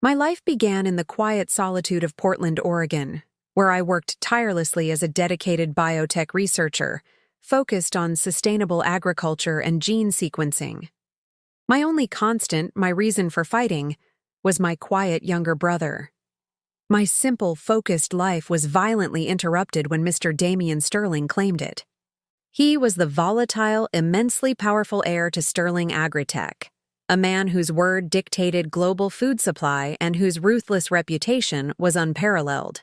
My life began in the quiet solitude of Portland, Oregon, where I worked tirelessly as a dedicated biotech researcher, focused on sustainable agriculture and gene sequencing. My only constant, my reason for fighting, was my quiet younger brother. My simple, focused life was violently interrupted when Mr. Damian Sterling claimed it. He was the volatile, immensely powerful heir to Sterling Agritech, a man whose word dictated global food supply and whose ruthless reputation was unparalleled.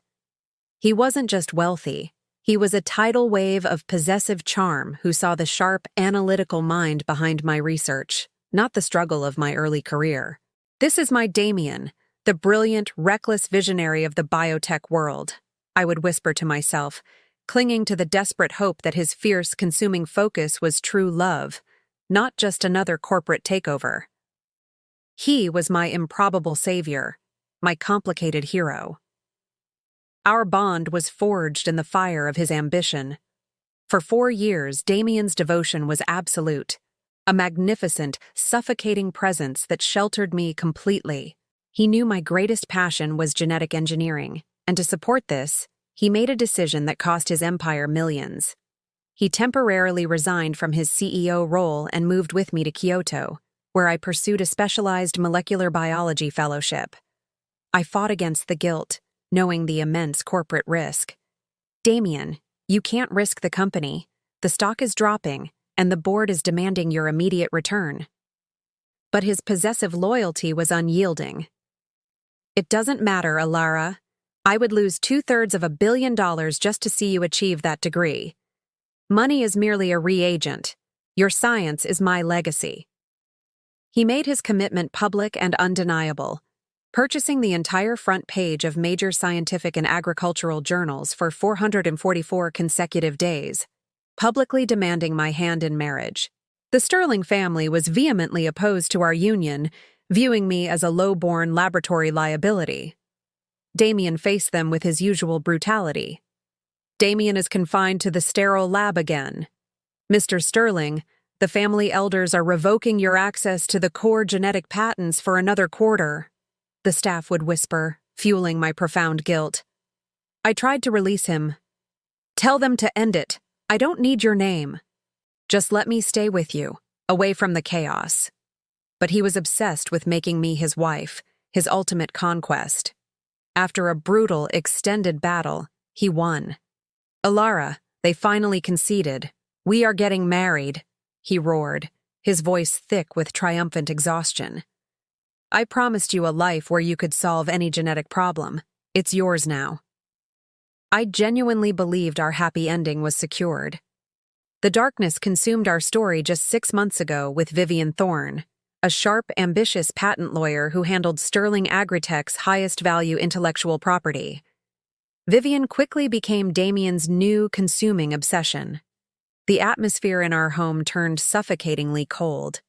He wasn't just wealthy. He was a tidal wave of possessive charm who saw the sharp, analytical mind behind my research, not the struggle of my early career. This is my Damian, the brilliant, reckless visionary of the biotech world, I would whisper to myself, clinging to the desperate hope that his fierce, consuming focus was true love, not just another corporate takeover. He was my improbable savior, my complicated hero. Our bond was forged in the fire of his ambition. For 4 years, Damian's devotion was absolute, a magnificent, suffocating presence that sheltered me completely. He knew my greatest passion was genetic engineering, and to support this, he made a decision that cost his empire millions. He temporarily resigned from his CEO role and moved with me to Kyoto, where I pursued a specialized molecular biology fellowship. I fought against the guilt, knowing the immense corporate risk. Damian, you can't risk the company. The stock is dropping, and the board is demanding your immediate return. But his possessive loyalty was unyielding. It doesn't matter, Alara. I would lose 2/3 of $1 billion just to see you achieve that degree. Money is merely a reagent. Your science is my legacy. He made his commitment public and undeniable, purchasing the entire front page of major scientific and agricultural journals for 444 consecutive days, publicly demanding my hand in marriage. The Sterling family was vehemently opposed to our union, viewing me as a low-born laboratory liability. Damian faced them with his usual brutality. Damian is confined to the sterile lab again. Mr. Sterling, the family elders are revoking your access to the core genetic patents for another quarter, the staff would whisper, fueling my profound guilt. I tried to release him. Tell them to end it. I don't need your name. Just let me stay with you, away from the chaos. But he was obsessed with making me his wife, his ultimate conquest. After a brutal, extended battle, he won. Alara, they finally conceded. We are getting married, he roared, his voice thick with triumphant exhaustion. I promised you a life where you could solve any genetic problem. It's yours now. I genuinely believed our happy ending was secured. The darkness consumed our story just 6 months ago with Vivian Thorne, a sharp, ambitious patent lawyer who handled Sterling Agritech's highest-value intellectual property. Vivian quickly became Damian's new, consuming obsession. The atmosphere in our home turned suffocatingly cold.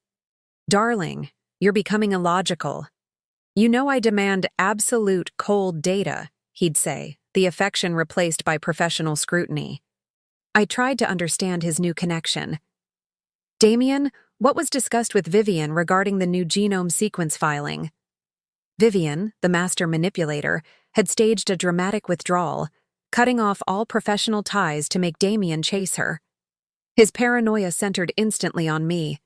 Darling, you're becoming illogical. You know I demand absolute cold data, he'd say, the affection replaced by professional scrutiny. I tried to understand his new connection. Damian, what was discussed with Vivian regarding the new genome sequence filing? Vivian, the master manipulator, had staged a dramatic withdrawal, cutting off all professional ties to make Damian chase her. His paranoia centered instantly on me.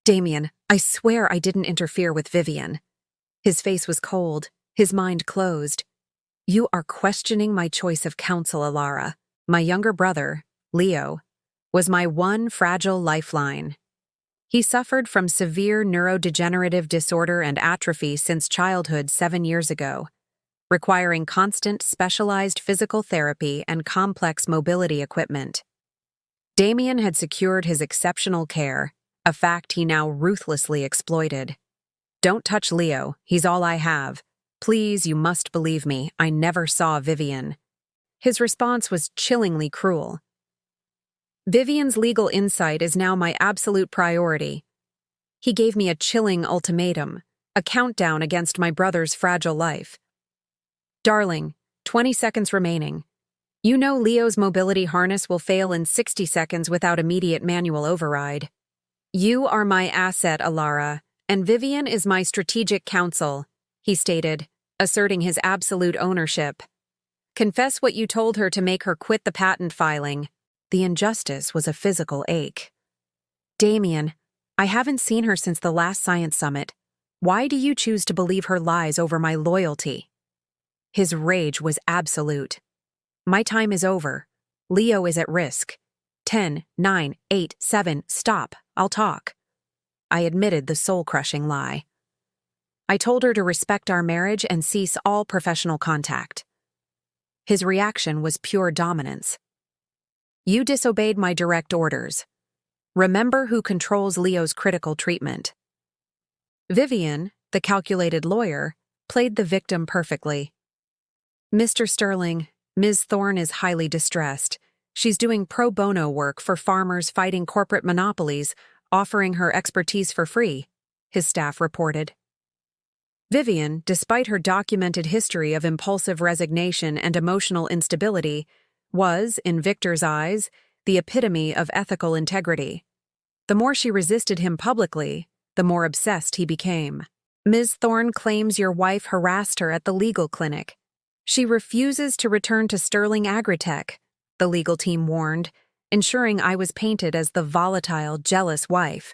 Damian, I swear I didn't interfere with Vivian. His face was cold, his mind closed. You are questioning my choice of counsel, Alara. My younger brother, Leo, was my one fragile lifeline. He suffered from severe neurodegenerative disorder and atrophy since childhood 7 years ago, requiring constant specialized physical therapy and complex mobility equipment. Damian had secured his exceptional care, a fact he now ruthlessly exploited. Don't touch Leo, he's all I have. Please, you must believe me, I never saw Vivian. His response was chillingly cruel. Vivian's legal insight is now my absolute priority. He gave me a chilling ultimatum, a countdown against my brother's fragile life. Darling, 20 seconds remaining. You know Leo's mobility harness will fail in 60 seconds without immediate manual override. You are my asset, Alara, and Vivian is my strategic counsel, he stated, asserting his absolute ownership. Confess what you told her to make her quit the patent filing. The injustice was a physical ache. Damien, I haven't seen her since the last science summit. Why do you choose to believe her lies over my loyalty? His rage was absolute. My time is over. Leo is at risk. 10, 9, 8, 7, stop, I'll talk. I admitted the soul-crushing lie. I told her to respect our marriage and cease all professional contact. His reaction was pure dominance. You disobeyed my direct orders. Remember who controls Leo's critical treatment. Vivian, the calculated lawyer, played the victim perfectly. Mr. Sterling, Ms. Thorne is highly distressed. She's doing pro bono work for farmers fighting corporate monopolies, offering her expertise for free, his staff reported. Vivian, despite her documented history of impulsive resignation and emotional instability, was, in Victor's eyes, the epitome of ethical integrity. The more she resisted him publicly, the more obsessed he became. Ms. Thorne claims your wife harassed her at the legal clinic. She refuses to return to Sterling Agritech, the legal team warned, ensuring I was painted as the volatile, jealous wife.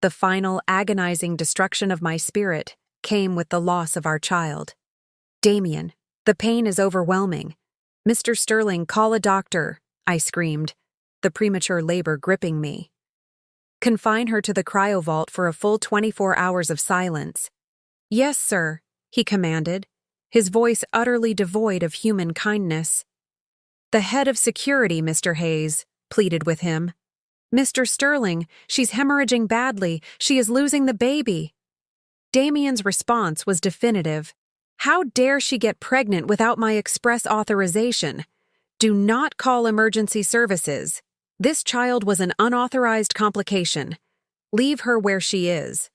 The final, agonizing destruction of my spirit came with the loss of our child. Damien, the pain is overwhelming. Mr. Sterling, call a doctor, I screamed, the premature labor gripping me. Confine her to the cryovault for a full 24 hours of silence. Yes, sir, he commanded, his voice utterly devoid of human kindness. The head of security, Mr. Hayes, pleaded with him. Mr. Sterling, she's hemorrhaging badly. She is losing the baby. Damien's response was definitive. How dare she get pregnant without my express authorization? Do not call emergency services. This child was an unauthorized complication. Leave her where she is.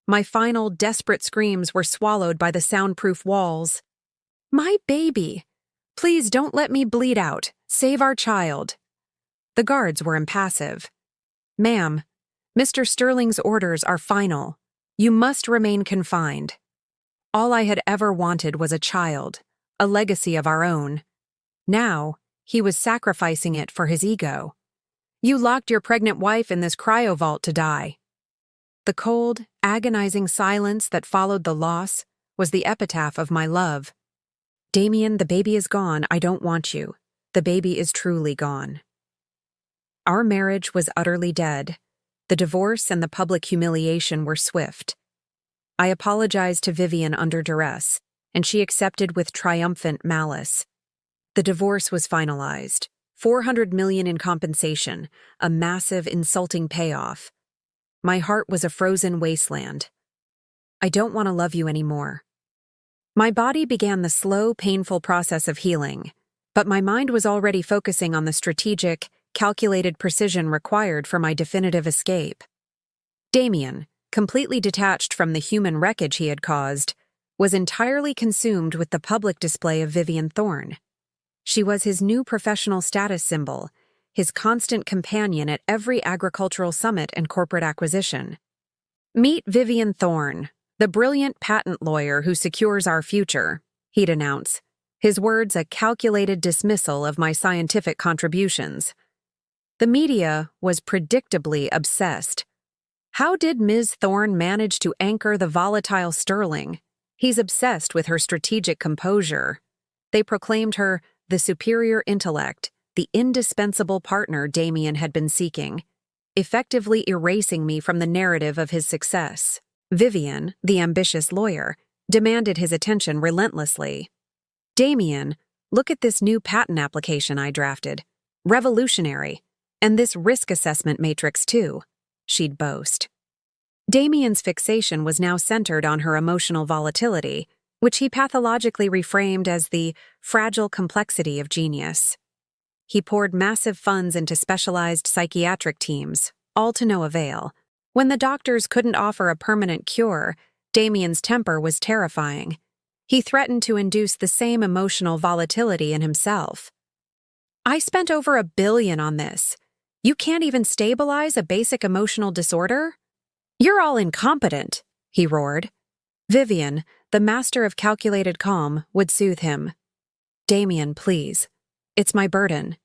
My final, desperate screams were swallowed by the soundproof walls. My baby! Please don't let me bleed out. Save our child. The guards were impassive. Ma'am, Mr. Sterling's orders are final. You must remain confined. All I had ever wanted was a child, a legacy of our own. Now, he was sacrificing it for his ego. You locked your pregnant wife in this cryovault to die. The cold, agonizing silence that followed the loss was the epitaph of my love. Damien, the baby is gone. I don't want you. The baby is truly gone. Our marriage was utterly dead. The divorce and the public humiliation were swift. I apologized to Vivian under duress, and she accepted with triumphant malice. The divorce was finalized. $400 million in compensation, a massive, insulting payoff. My heart was a frozen wasteland. I don't want to love you anymore. My body began the slow, painful process of healing, but my mind was already focusing on the strategic, calculated precision required for my definitive escape. Damien, completely detached from the human wreckage he had caused, was entirely consumed with the public display of Vivian Thorne. She was his new professional status symbol, his constant companion at every agricultural summit and corporate acquisition. Meet Vivian Thorne, the brilliant patent lawyer who secures our future, he'd announce, his words a calculated dismissal of my scientific contributions. The media was predictably obsessed. How did Ms. Thorne manage to anchor the volatile Sterling? He's obsessed with her strategic composure. They proclaimed her the superior intellect, the indispensable partner Damien had been seeking, effectively erasing me from the narrative of his success. Vivian, the ambitious lawyer, demanded his attention relentlessly. Damien, look at this new patent application I drafted. Revolutionary. And this risk assessment matrix, too, she'd boast. Damien's fixation was now centered on her emotional volatility, which he pathologically reframed as the fragile complexity of genius. He poured massive funds into specialized psychiatric teams, all to no avail. When the doctors couldn't offer a permanent cure, Damien's temper was terrifying. He threatened to induce the same emotional volatility in himself. I spent over $1 billion on this. You can't even stabilize a basic emotional disorder? You're all incompetent, he roared. Vivian, The master of calculated calm would soothe him. Damien, please. It's my burden.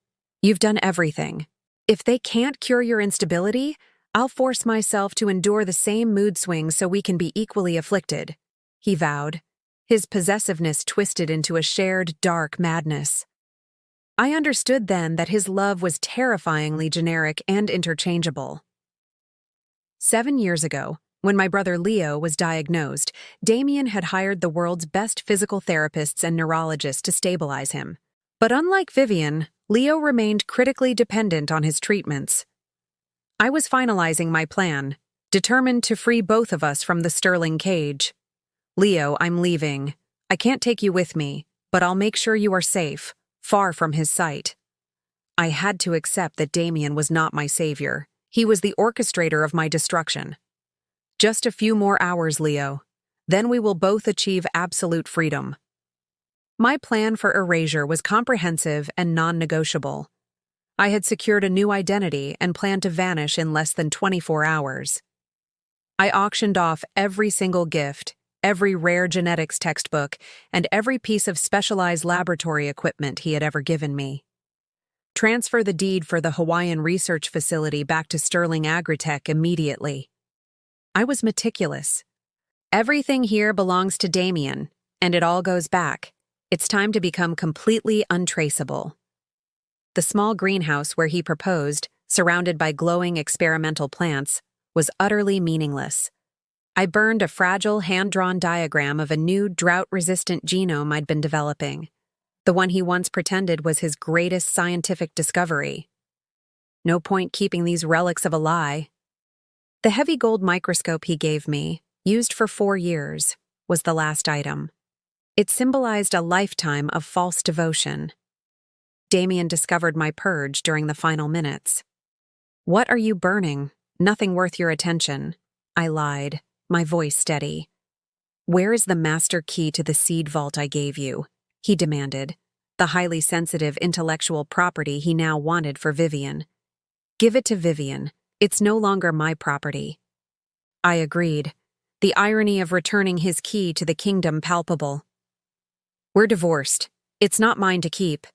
You've done everything. If they can't cure your instability, I'll force myself to endure the same mood swings so we can be equally afflicted, he vowed, his possessiveness twisted into a shared dark madness. I understood then that his love was terrifyingly generic and interchangeable. 7 years ago, when my brother Leo was diagnosed, Damien had hired the world's best physical therapists and neurologists to stabilize him. But unlike Vivian, Leo remained critically dependent on his treatments. I was finalizing my plan, determined to free both of us from the Sterling cage. Leo, I'm leaving. I can't take you with me, but I'll make sure you are safe, far from his sight. I had to accept that Damien was not my savior. He was the orchestrator of my destruction. Just a few more hours, Leo. Then we will both achieve absolute freedom. My plan for erasure was comprehensive and non-negotiable. I had secured a new identity and planned to vanish in less than 24 hours. I auctioned off every single gift, every rare genetics textbook, and every piece of specialized laboratory equipment he had ever given me. Transfer the deed for the Hawaiian research facility back to Sterling Agritech immediately. I was meticulous. Everything here belongs to Damien, and it all goes back. It's time to become completely untraceable. The small greenhouse where he proposed, surrounded by glowing experimental plants, was utterly meaningless. I burned a fragile, hand-drawn diagram of a new, drought-resistant genome I'd been developing, the one he once pretended was his greatest scientific discovery. No point keeping these relics of a lie. The heavy gold microscope he gave me, used for 4 years, was the last item. It symbolized a lifetime of false devotion. Damien discovered my purge during the final minutes. "What are you burning? Nothing worth your attention," I lied, my voice steady. "Where is the master key to the seed vault I gave you?" he demanded, the highly sensitive intellectual property he now wanted for Vivian. "Give it to Vivian. It's no longer my property." I agreed, the irony of returning his key to the kingdom palpable. "We're divorced. It's not mine to keep."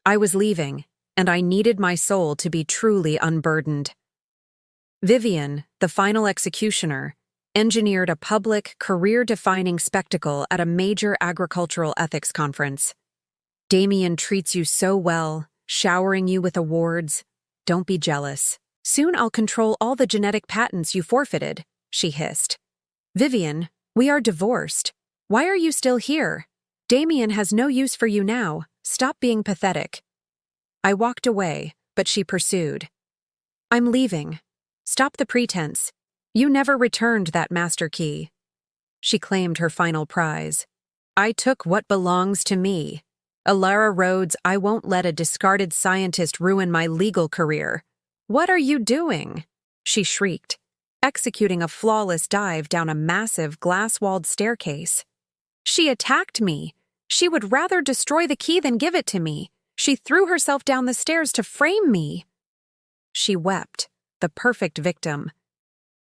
I was leaving, and I needed my soul to be truly unburdened. Vivian, the final executioner, engineered a public, career-defining spectacle at a major agricultural ethics conference. "Damien treats you so well, showering you with awards. Don't be jealous. Soon I'll control all the genetic patents you forfeited," she hissed. "Vivian, we are divorced. Why are you still here? Damien has no use for you now. Stop being pathetic." I walked away, but she pursued. "I'm leaving. Stop the pretense. You never returned that master key." She claimed her final prize. "I took what belongs to me. Alara Rhodes, I won't let a discarded scientist ruin my legal career." "What are you doing?" she shrieked, executing a flawless dive down a massive glass-walled staircase. "She attacked me. She would rather destroy the key than give it to me. She threw herself down the stairs to frame me." She wept, the perfect victim.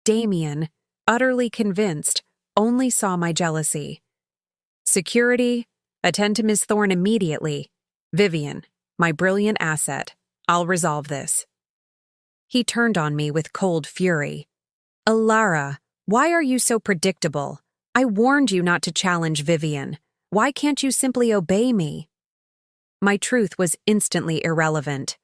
Damien, utterly convinced, only saw my jealousy. "Security, attend to Miss Thorne immediately. Vivian, my brilliant asset. I'll resolve this." He turned on me with cold fury. "Alara, why are you so predictable? I warned you not to challenge Vivian. Why can't you simply obey me?" My truth was instantly irrelevant.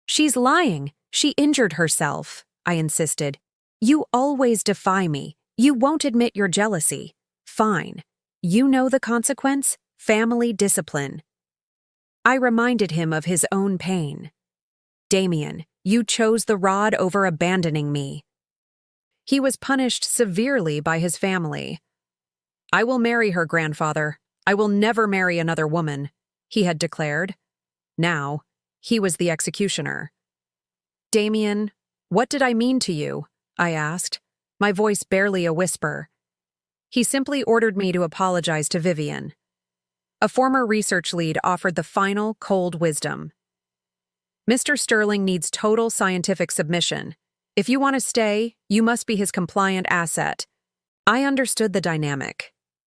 "She's lying. She injured herself," I insisted. "You always defy me. You won't admit your jealousy. Fine. You know the consequence? Family discipline." I reminded him of his own pain. "Damien, you chose the rod over abandoning me." He was punished severely by his family. "I will marry her, grandfather. I will never marry another woman," he had declared. Now, he was the executioner. "Damien, what did I mean to you?" I asked, my voice barely a whisper. He simply ordered me to apologize to Vivian. A former research lead offered the final, cold wisdom. "Mr. Sterling needs total scientific submission. If you want to stay, you must be his compliant asset." I understood the dynamic.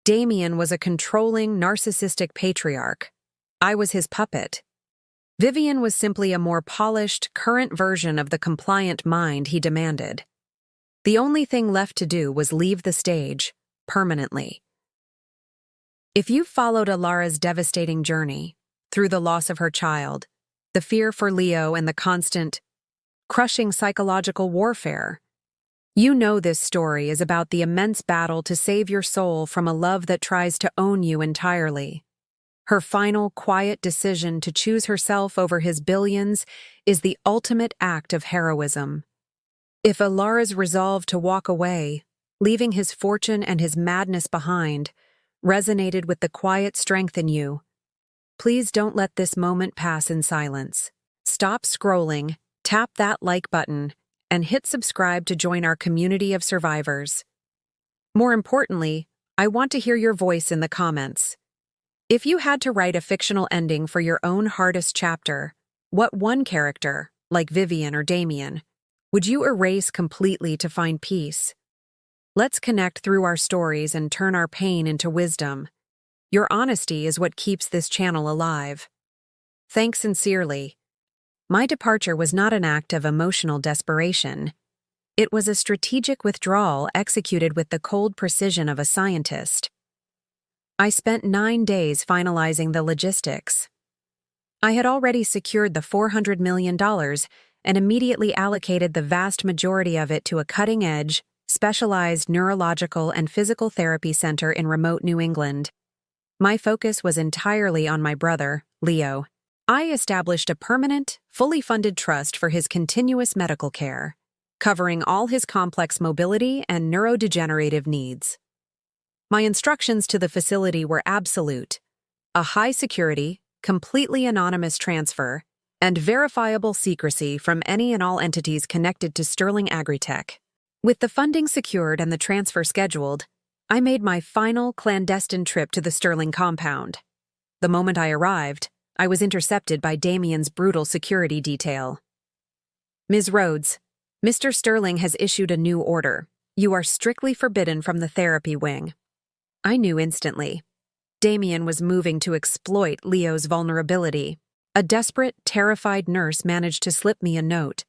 Damien was a controlling, narcissistic patriarch. I was his puppet. Vivian was simply a more polished, current version of the compliant mind he demanded. The only thing left to do was leave the stage, permanently. If you've followed Alara's devastating journey, through the loss of her child, the fear for Leo and the constant, crushing psychological warfare, you know this story is about the immense battle to save your soul from a love that tries to own you entirely. Her final, quiet decision to choose herself over his billions is the ultimate act of heroism. If Alara's resolve to walk away, leaving his fortune and his madness behind, resonated with the quiet strength in you, please don't let this moment pass in silence. Stop scrolling, tap that like button, and hit subscribe to join our community of survivors. More importantly, I want to hear your voice in the comments. If you had to write a fictional ending for your own hardest chapter, what one character, like Vivian or Damien, would you erase completely to find peace? Let's connect through our stories and turn our pain into wisdom. Your honesty is what keeps this channel alive. Thanks sincerely. My departure was not an act of emotional desperation. It was a strategic withdrawal executed with the cold precision of a scientist. I spent 9 days finalizing the logistics. I had already secured the $400 million and immediately allocated the vast majority of it to a cutting-edge, specialized neurological and physical therapy center in remote New England. My focus was entirely on my brother, Leo. I established a permanent, fully funded trust for his continuous medical care, covering all his complex mobility and neurodegenerative needs. My instructions to the facility were absolute: a high-security, completely anonymous transfer, and verifiable secrecy from any and all entities connected to Sterling Agritech. With the funding secured and the transfer scheduled, I made my final clandestine trip to the Sterling compound. The moment I arrived, I was intercepted by Damien's brutal security detail. "Ms. Rhodes, Mr. Sterling has issued a new order. You are strictly forbidden from the therapy wing." I knew instantly. Damien was moving to exploit Leo's vulnerability. A desperate, terrified nurse managed to slip me a note.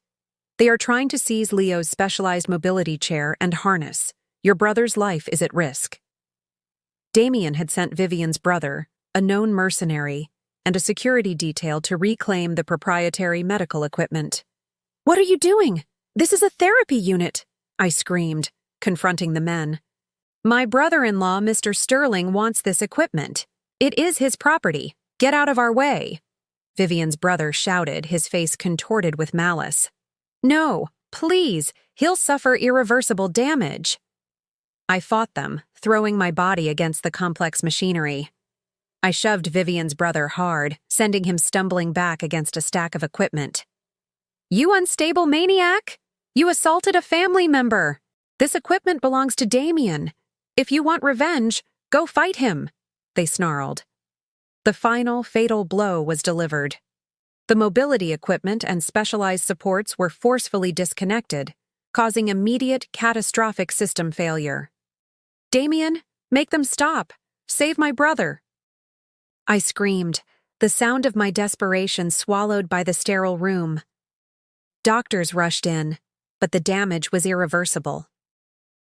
"They are trying to seize Leo's specialized mobility chair and harness. Your brother's life is at risk." Damien had sent Vivian's brother, a known mercenary, and a security detail to reclaim the proprietary medical equipment. "What are you doing? This is a therapy unit," I screamed, confronting the men. "My brother-in-law, Mr. Sterling, wants this equipment. It is his property. Get out of our way," Vivian's brother shouted, his face contorted with malice. "No, please, he'll suffer irreversible damage." I fought them, throwing my body against the complex machinery. I shoved Vivian's brother hard, sending him stumbling back against a stack of equipment. "You unstable maniac! You assaulted a family member! This equipment belongs to Damien. If you want revenge, go fight him," they snarled. The final, fatal blow was delivered. The mobility equipment and specialized supports were forcefully disconnected, causing immediate, catastrophic system failure. "Damien, make them stop! Save my brother!" I screamed, the sound of my desperation swallowed by the sterile room. Doctors rushed in, but the damage was irreversible.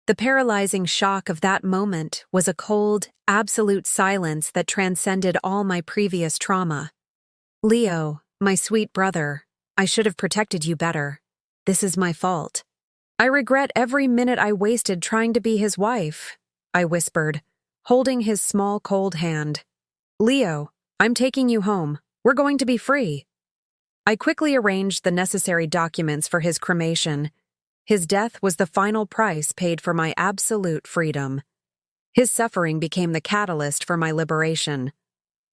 The paralyzing shock of that moment was a cold, absolute silence that transcended all my previous trauma. "Leo, my sweet brother, I should have protected you better. This is my fault. I regret every minute I wasted trying to be his wife," I whispered, holding his small, cold hand. "Leo, I'm taking you home. We're going to be free." I quickly arranged the necessary documents for his cremation. His death was the final price paid for my absolute freedom. His suffering became the catalyst for my liberation.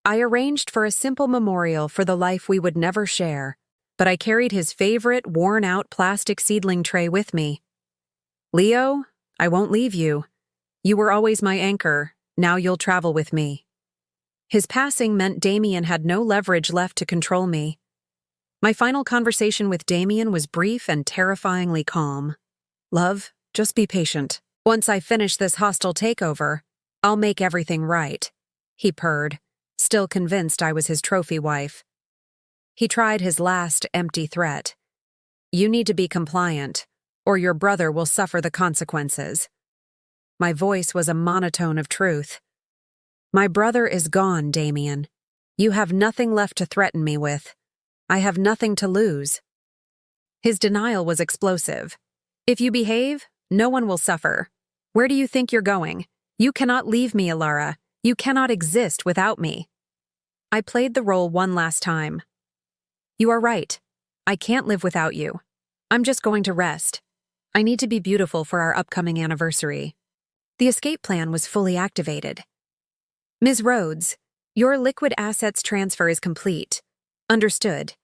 I arranged for a simple memorial for the life we would never share, but I carried his favorite worn-out plastic seedling tray with me. "Leo, I won't leave you. You were always my anchor. Now you'll travel with me." His passing meant Damien had no leverage left to control me. My final conversation with Damien was brief and terrifyingly calm. "Love, just be patient. Once I finish this hostile takeover, I'll make everything right, he purred, still convinced I was his trophy wife. He tried his last empty threat. You need to be compliant, or your brother will suffer the consequences. My voice was a monotone of truth. My brother is gone, Damien. You have nothing left to threaten me with. I have nothing to lose. His denial was explosive. If you behave, no one will suffer. Where do you think you're going? You cannot leave me, Alara. You cannot exist without me. I played the role one last time. You are right. I can't live without you. I'm just going to rest. I need to be beautiful for our upcoming anniversary. The escape plan was fully activated. Ms. Rhodes, your liquid assets transfer is complete. Understood.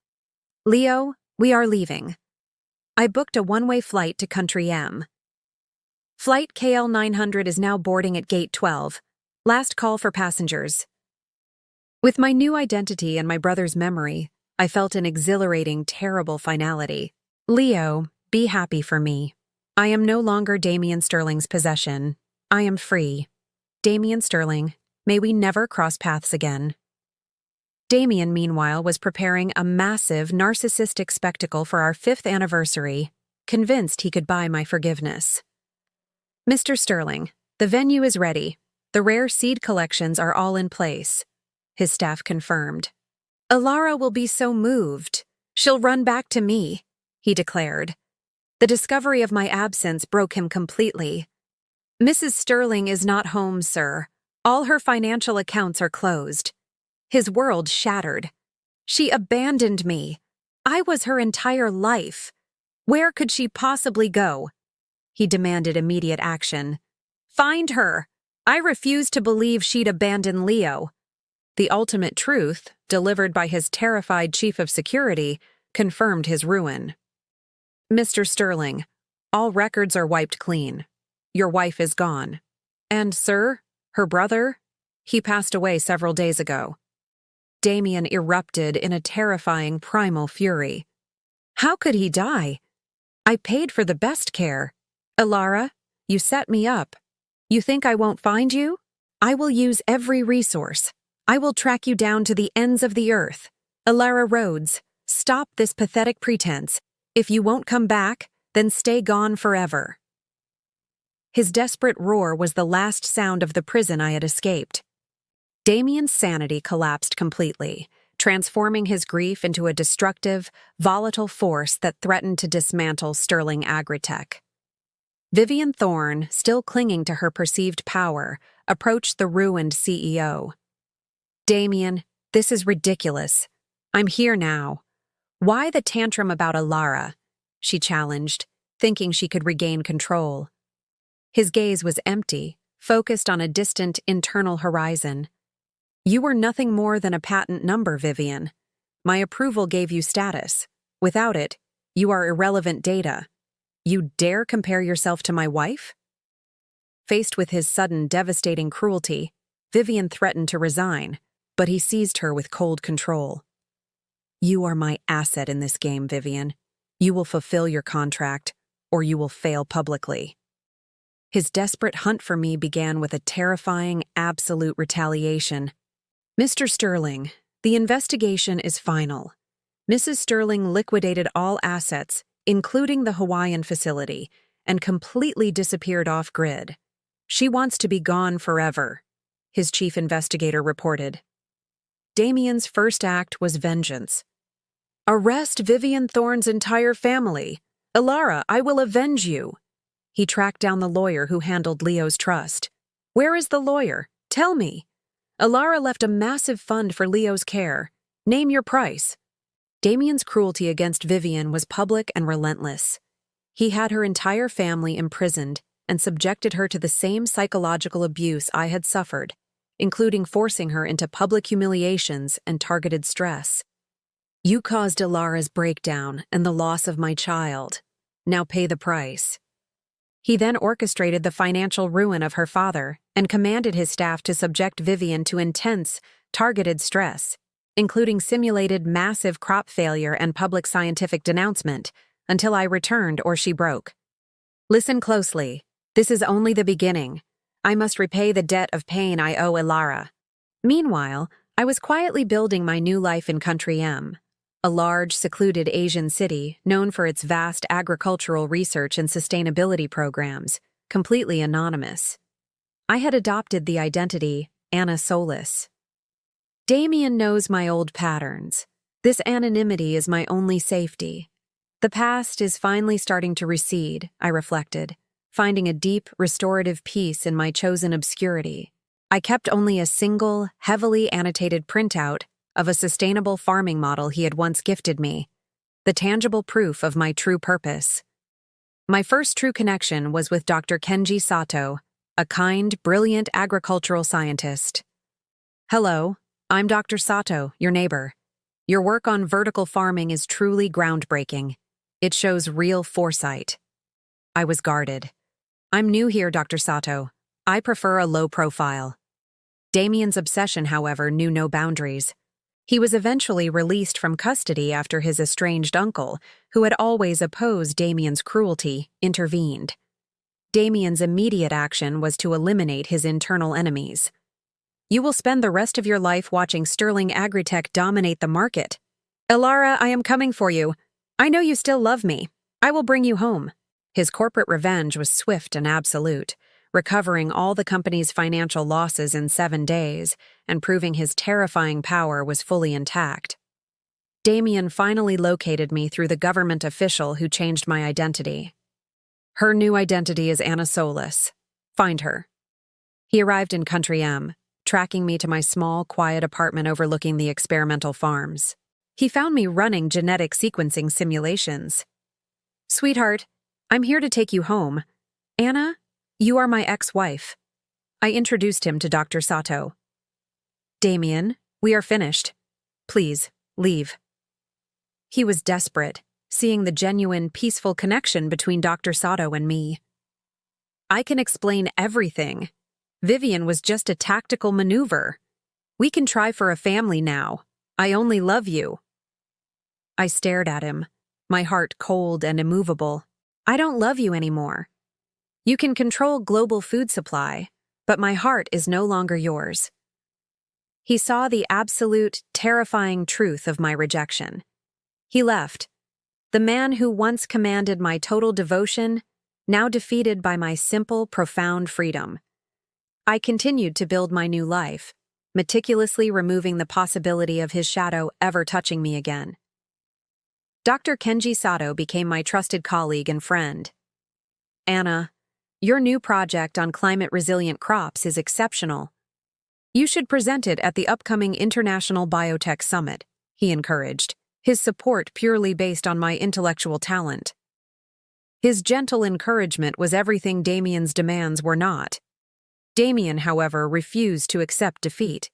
Leo, we are leaving. I booked a one-way flight to Country M. Flight KL 900 is now boarding at Gate 12. Last call for passengers. With my new identity and my brother's memory, I felt an exhilarating, terrible finality. Leo, be happy for me. I am no longer Damien Sterling's possession. I am free. Damien Sterling, may we never cross paths again. Damien, meanwhile, was preparing a massive, narcissistic spectacle for our 5th anniversary, convinced he could buy my forgiveness. Mr. Sterling, the venue is ready. The rare seed collections are all in place, his staff confirmed. Alara will be so moved. She'll run back to me, he declared. The discovery of my absence broke him completely. Mrs. Sterling is not home, sir. All her financial accounts are closed. His world shattered. She abandoned me. I was her entire life. Where could she possibly go? He demanded immediate action. Find her. I refuse to believe she'd abandon Leo. The ultimate truth, delivered by his terrified chief of security, confirmed his ruin. Mr. Sterling, all records are wiped clean. Your wife is gone. And, sir, her brother? He passed away several days ago. Damien erupted in a terrifying primal fury. How could he die? I paid for the best care. Alara, you set me up. You think I won't find you? I will use every resource. I will track you down to the ends of the earth. Alara Rhodes, stop this pathetic pretense. If you won't come back, then stay gone forever. His desperate roar was the last sound of the prison I had escaped. Damien's sanity collapsed completely, transforming his grief into a destructive, volatile force that threatened to dismantle Sterling Agritech. Vivian Thorne, still clinging to her perceived power, approached the ruined CEO. Damien, this is ridiculous. I'm here now. Why the tantrum about Alara? She challenged, thinking she could regain control. His gaze was empty, focused on a distant internal horizon. You were nothing more than a patent number, Vivian. My approval gave you status. Without it, you are irrelevant data. You dare compare yourself to my wife? Faced with his sudden, devastating cruelty, Vivian threatened to resign, but he seized her with cold control. You are my asset in this game, Vivian. You will fulfill your contract, or you will fail publicly. His desperate hunt for me began with a terrifying, absolute retaliation. Mr. Sterling, the investigation is final. Mrs. Sterling liquidated all assets, including the Hawaiian facility, and completely disappeared off-grid. She wants to be gone forever, his chief investigator reported. Damien's first act was vengeance. Arrest Vivian Thorne's entire family. Alara, I will avenge you. He tracked down the lawyer who handled Leo's trust. Where is the lawyer? Tell me. Alara left a massive fund for Leo's care. Name your price. Damien's cruelty against Vivian was public and relentless. He had her entire family imprisoned and subjected her to the same psychological abuse I had suffered, including forcing her into public humiliations and targeted stress. You caused Alara's breakdown and the loss of my child. Now pay the price. He then orchestrated the financial ruin of her father and commanded his staff to subject Vivian to intense, targeted stress, including simulated massive crop failure and public scientific denouncement, until I returned or she broke. Listen closely. This is only the beginning. I must repay the debt of pain I owe Ilara. Meanwhile, I was quietly building my new life in Country M, a large, secluded Asian city known for its vast agricultural research and sustainability programs, completely anonymous. I had adopted the identity Anna Solis. Damien knows my old patterns. This anonymity is my only safety. The past is finally starting to recede, I reflected, finding a deep, restorative peace in my chosen obscurity. I kept only a single, heavily annotated printout of a sustainable farming model he had once gifted me, the tangible proof of my true purpose. My first true connection was with Dr. Kenji Sato, a kind, brilliant agricultural scientist. Hello, I'm Dr. Sato, your neighbor. Your work on vertical farming is truly groundbreaking. It shows real foresight. I was guarded. I'm new here, Dr. Sato. I prefer a low profile. Damien's obsession, however, knew no boundaries. He was eventually released from custody after his estranged uncle, who had always opposed Damien's cruelty, intervened. Damien's immediate action was to eliminate his internal enemies. You will spend the rest of your life watching Sterling Agritech dominate the market. Ilara, I am coming for you. I know you still love me. I will bring you home. His corporate revenge was swift and absolute, recovering all the company's financial losses in 7 days and proving his terrifying power was fully intact. Damien finally located me through the government official who changed my identity. Her new identity is Anna Solis. Find her. He arrived in Country M, tracking me to my small, quiet apartment overlooking the experimental farms. He found me running genetic sequencing simulations. Sweetheart, I'm here to take you home. Anna, you are my ex-wife. I introduced him to Dr. Sato. Damien, we are finished. Please, leave. He was desperate, seeing the genuine, peaceful connection between Dr. Sato and me. I can explain everything. Vivian was just a tactical maneuver. We can try for a family now. I only love you. I stared at him, my heart cold and immovable. I don't love you anymore. You can control global food supply, but my heart is no longer yours. He saw the absolute, terrifying truth of my rejection. He left. The man who once commanded my total devotion, now defeated by my simple, profound freedom. I continued to build my new life, meticulously removing the possibility of his shadow ever touching me again. Dr. Kenji Sato became my trusted colleague and friend. Anna, your new project on climate-resilient crops is exceptional. You should present it at the upcoming International Biotech Summit, he encouraged, his support purely based on my intellectual talent. His gentle encouragement was everything Damien's demands were not. Damien, however, refused to accept defeat.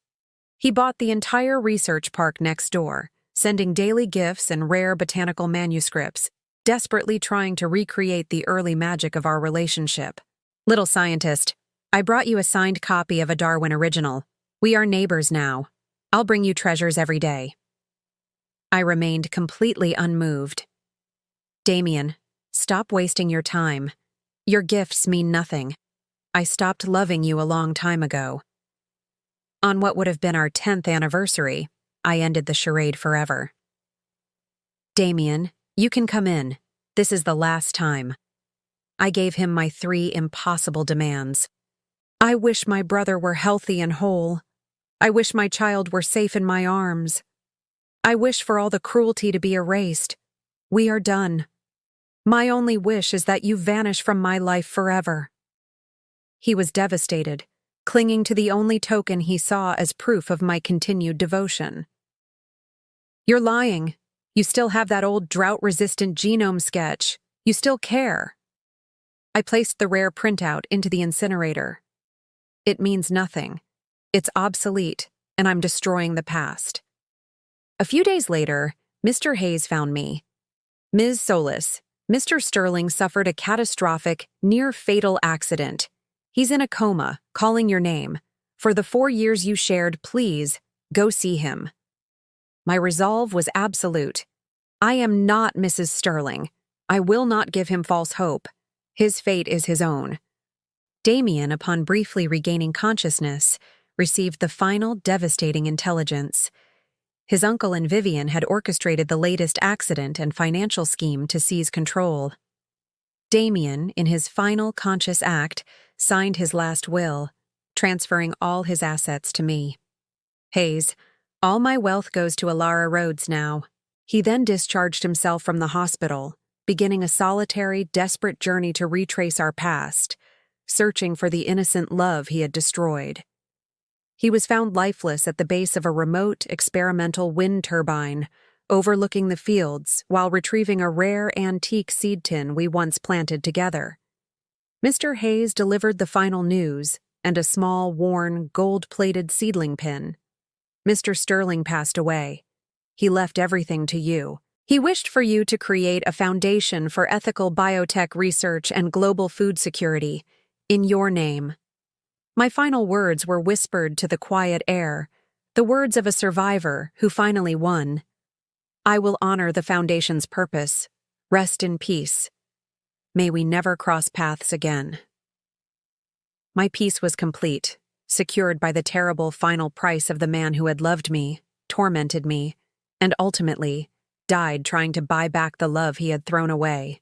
He bought the entire research park next door, sending daily gifts and rare botanical manuscripts, desperately trying to recreate the early magic of our relationship. Little scientist, I brought you a signed copy of a Darwin original. We are neighbors now. I'll bring you treasures every day. I remained completely unmoved. Damien, stop wasting your time. Your gifts mean nothing. I stopped loving you a long time ago. On what would have been our 10th anniversary, I ended the charade forever. Damien, you can come in. This is the last time. I gave him my 3 impossible demands. I wish my brother were healthy and whole. I wish my child were safe in my arms. I wish for all the cruelty to be erased. We are done. My only wish is that you vanish from my life forever. He was devastated, clinging to the only token he saw as proof of my continued devotion. You're lying. You still have that old drought-resistant genome sketch. You still care. I placed the rare printout into the incinerator. It means nothing. It's obsolete, and I'm destroying the past. A few days later, Mr. Hayes found me. Ms. Solis, Mr. Sterling suffered a catastrophic, near-fatal accident. He's in a coma, calling your name. For the 4 years you shared, please, go see him. My resolve was absolute. I am not Mrs. Sterling. I will not give him false hope. His fate is his own. Damien, upon briefly regaining consciousness, received the final devastating intelligence. His uncle and Vivian had orchestrated the latest accident and financial scheme to seize control. Damien, in his final conscious act, signed his last will, transferring all his assets to me. Hayes, all my wealth goes to Alara Rhodes now. He then discharged himself from the hospital, beginning a solitary, desperate journey to retrace our past, searching for the innocent love he had destroyed. He was found lifeless at the base of a remote, experimental wind turbine, overlooking the fields while retrieving a rare antique seed tin we once planted together. Mr. Hayes delivered the final news and a small, worn, gold-plated seedling pin. Mr. Sterling passed away. He left everything to you. He wished for you to create a foundation for ethical biotech research and global food security, in your name. My final words were whispered to the quiet air, the words of a survivor who finally won. I will honor the Foundation's purpose. Rest in peace. May we never cross paths again. My peace was complete, secured by the terrible final price of the man who had loved me, tormented me, and ultimately died trying to buy back the love he had thrown away.